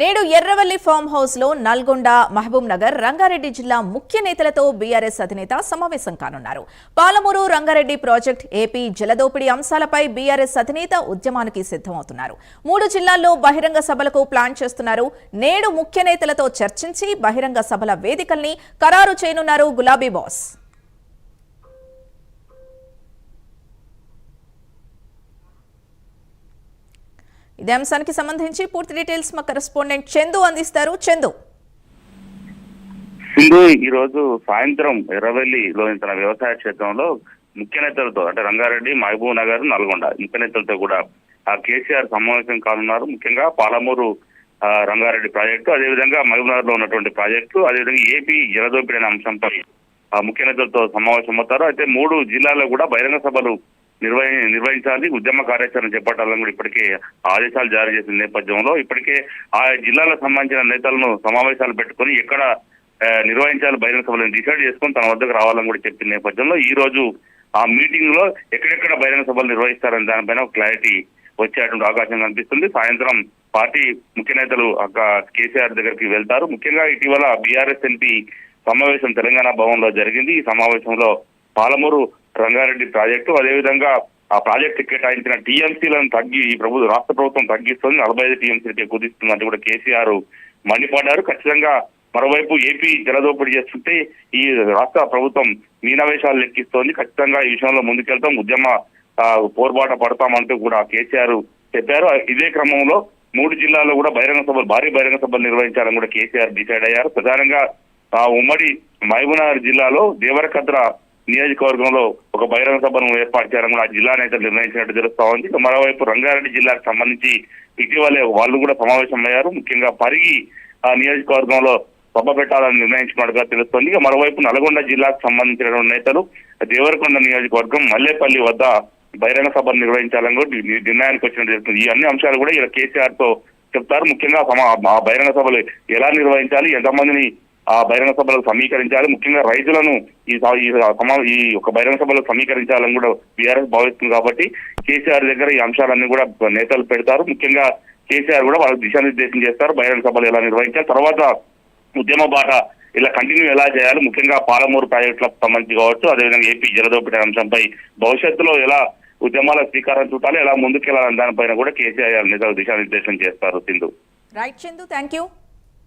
నేడు Erravalli farm house లో నల్గొండ, మహబూబ్ నగర్, రంగారెడ్డి జిల్లా ముఖ్య నేతలతో బీఆర్ఎస్ అధినేత సమావేశం కానున్నారు. పాలమూరు రంగారెడ్డి ప్రాజెక్ట్, ఏపీ జలదోపిడీ అంశాలపై బీఆర్ఎస్ అధినేత ఉద్యమానికి సిద్ధమవుతున్నారు. 3 జిల్లాల్లో బహిరంగ సభలకు ప్లాన్ చేస్తున్నారు. నేడు ముఖ్య నేతలతో చర్చించి బహిరంగ సభల వేదికల్ని ఖరారు చేయనున్నారు గులాబీ బాస్. ఇదే అంశానికి సంబంధించి పూర్తి డీటెయిల్స్ మా కరెస్పాండెంట్ చందు అందిస్తారు. చందు, ఈ రోజు సాయంత్రం ఎర్రవెల్లిలోని తన వ్యవసాయ క్షేత్రంలో ముఖ్య నేతలతో అంటే రంగారెడ్డి, మహబూబ్ నగర్, నల్గొండ ముఖ్య నేతలతో కూడా కేసీఆర్ సమావేశం కానున్నారు. ముఖ్యంగా పాలమూరు రంగారెడ్డి ప్రాజెక్టు, అదేవిధంగా మహబూబ్ నగర్ లో ఉన్నటువంటి ప్రాజెక్టు, అదేవిధంగా ఏపీ జలదోపిడీ అనే అంశంపై ముఖ్య నేతలతో సమావేశం అవుతారు. అయితే 3 జిల్లాల్లో కూడా బహిరంగ సభలు నిర్వహించాలి, ఉద్యమ కార్యాచరణ చేపట్టాలని కూడా ఇప్పటికే ఆదేశాలు జారీ చేసిన నేపథ్యంలో ఇప్పటికే ఆ జిల్లాలకు సంబంధించిన నేతలను సమావేశాలు పెట్టుకుని ఎక్కడ నిర్వహించాలి బహిరంగ సభలను డిసైడ్ చేసుకుని తన వద్దకు రావాలని కూడా చెప్పిన నేపథ్యంలో ఈ రోజు ఆ మీటింగ్ లో ఎక్కడెక్కడ బహిరంగ సభలు నిర్వహిస్తారని దానిపైన క్లారిటీ వచ్చేటువంటి అవకాశం కనిపిస్తుంది. సాయంత్రం పార్టీ ముఖ్య నేతలు కేసీఆర్ దగ్గరికి వెళ్తారు. ముఖ్యంగా ఇటీవల బీఆర్ఎస్ ఎంపీ సమావేశం తెలంగాణ భవన్ లో జరిగింది. ఈ సమావేశంలో పాలమూరు రంగారెడ్డి ప్రాజెక్టు, అదేవిధంగా ఆ ప్రాజెక్టు కేటాయించిన టీఎంసీలను రాష్ట్ర ప్రభుత్వం తగ్గిస్తుంది, 45 టీఎంసీలకే కుదిస్తుందంటే కూడా కేసీఆర్ మండిపడ్డారు. ఖచ్చితంగా మరోవైపు ఏపీ జలదోపిడీ చేస్తుంటే ఈ రాష్ట్ర ప్రభుత్వం మీనావేశాలు లెక్కిస్తోంది, ఖచ్చితంగా ఈ విషయంలో ముందుకెళ్తాం, ఉద్యమ పోర్బాట పడతామంటూ కూడా కేసీఆర్ చెప్పారు. ఇదే క్రమంలో 3 జిల్లాల్లో కూడా భారీ బహిరంగ సభలు నిర్వహించాలని కూడా కేసీఆర్ డిసైడ్ అయ్యారు. ప్రధానంగా ఉమ్మడి మహబూబ్ నగర్ జిల్లాలో దేవరకద్ర నియోజకవర్గంలో ఒక బహిరంగ సభను ఏర్పాటు చేయాలని కూడా ఆ జిల్లా నేతలు నిర్ణయించినట్టు తెలుస్తా ఉంది. మరోవైపు రంగారెడ్డి జిల్లాకు సంబంధించి ఇటీవలే వాళ్ళు కూడా సమావేశమయ్యారు. ముఖ్యంగా పరిగి నియోజకవర్గంలో సభ పెట్టాలని నిర్ణయించుకున్నట్టుగా తెలుస్తోంది. మరోవైపు నల్గొండ జిల్లాకు సంబంధించిన నేతలు దేవరకొండ నియోజకవర్గం మల్లేపల్లి వద్ద బహిరంగ సభను నిర్వహించాలని కూడా నిర్ణయానికి వచ్చినట్టు తెలుస్తుంది. ఈ అన్ని అంశాలు కూడా ఇలా కేసీఆర్ తో చెప్తారు. ముఖ్యంగా ఆ బహిరంగ సభలు ఎలా నిర్వహించాలి, ఎంతమందిని ఆ బహిరంగ సభలకు సమీకరించాలి, ముఖ్యంగా రైతులను ఈ ఒక బహిరంగ సభలో సమీకరించాలని కూడా బీఆర్ఎస్ భావిస్తుంది. కాబట్టి కేసీఆర్ దగ్గర ఈ అంశాలన్నీ కూడా నేతలు పెడతారు. ముఖ్యంగా కేసీఆర్ కూడా వాళ్ళకి దిశానిర్దేశం చేస్తారు, బహిరంగ సభలు ఎలా నిర్వహించాలి, తర్వాత ఉద్యమ బాట ఇలా కంటిన్యూ ఎలా చేయాలి, ముఖ్యంగా పాలమూరు ప్రాజెక్టులకు సంబంధించి కావచ్చు, అదేవిధంగా ఏపీ జలదోపిడీ అంశంపై భవిష్యత్తులో ఎలా ఉద్యమాలకు శ్రీకారం చుట్టాలి, ఎలా ముందుకెళ్లాలని దానిపైన కూడా కేసీఆర్ నేతలు దిశానిర్దేశం చేస్తారు. Sindhu. Right Chandu, thank you.